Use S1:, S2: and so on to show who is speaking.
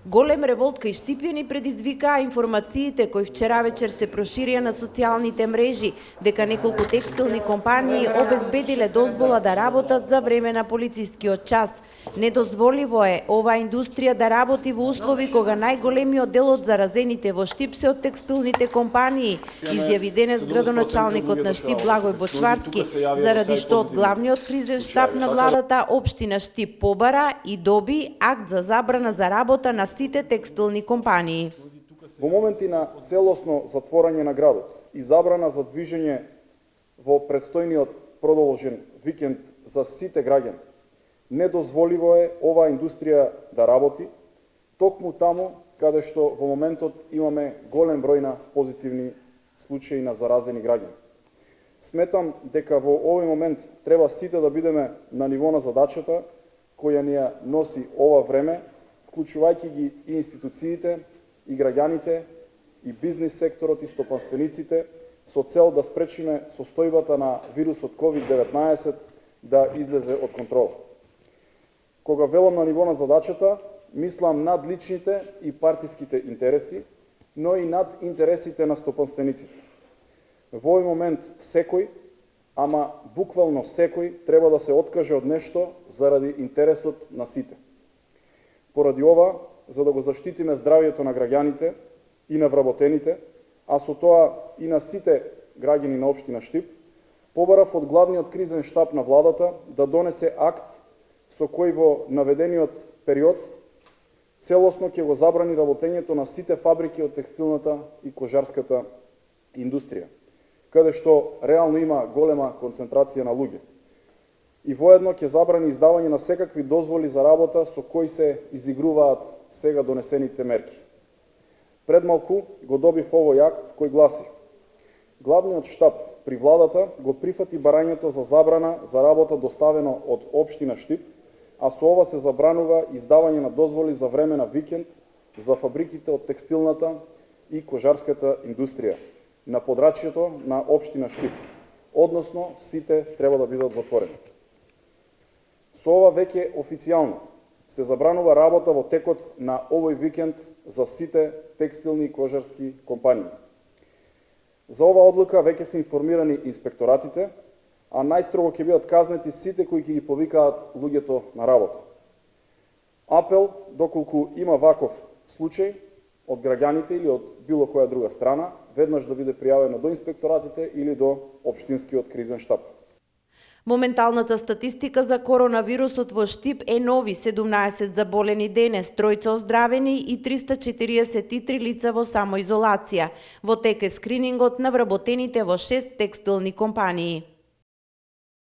S1: Голем револт кај Штипјани предизвикаа информациите кои вчера вечер се проширија на социјалните мрежи, дека неколку текстилни компании обезбедиле дозвола да работат за време на полицискиот час. Недозволиво е оваа индустрија да работи во услови кога најголемиот дел од заразените во Штип се од текстилните компании, изјави денес градоначалникот на Штип Благој Бочварски, заради што од главниот кризен штаб на владата општина Штип побара и доби акт за забрана за работа на сите текстилни компании.
S2: Во моменти на целосно затворање на градот и забрана за движење во предстојниот продолжен викенд за сите граѓани, недозволиво е оваа индустрија да работи, токму таму каде што во моментот имаме голем број на позитивни случаи на заразени граѓани. Сметам дека во овој момент треба сите да бидеме на ниво на задачата која ни ја носи ова време, вклучувајќи ги и институциите, и граѓаните, и бизнис секторот, и стопанствениците, со цел да спречиме состојбата на вирусот COVID-19 да излезе од контрола. Кога велам на ниво на задачата, мислам над личните и партиските интереси, но и над интересите на стопанствениците. Во овој момент секој, ама буквално секој, треба да се откаже од нешто заради интересот на сите. Поради ова, за да го заштитиме здравјето на граѓаните и на вработените, а со тоа и на сите граѓани на општина Штип, побарав од главниот кризен штаб на владата да донесе акт со кој во наведениот период целосно ќе го забрани работењето на сите фабрики од текстилната и кожарската индустрија, каде што реално има голема концентрација на луѓе. И воедно ќе забрани издавање на секакви дозволи за работа со кои се изигруваат сега донесените мерки. Пред малку го добив овој акт кој гласи: главниот штаб при владата го прифати барањето за забрана за работа доставено од општина Штип, а со ова се забранува издавање на дозволи за време на викенд за фабриките од текстилната и кожарската индустрија на подрачјето на општина Штип, односно сите треба да бидат затворени. Со ова веќе официјално се забранува работа во текот на овој викенд за сите текстилни и кожарски компании. За оваа одлука веќе се информирани инспекторатите, а најстрого ќе бидат казнети сите кои ќе ги повикаат луѓето на работа. Апел, доколку има ваков случај од граѓаните или од било која друга страна, веднаш да биде пријавено до инспекторатите или до општинскиот кризен штаб.
S1: Моменталната статистика за коронавирусот во Штип е нови 17 заболени денес, 3 оздравени и 343 лица во самоизолација. Во тек е скринингот на вработените во 6 текстилни компании.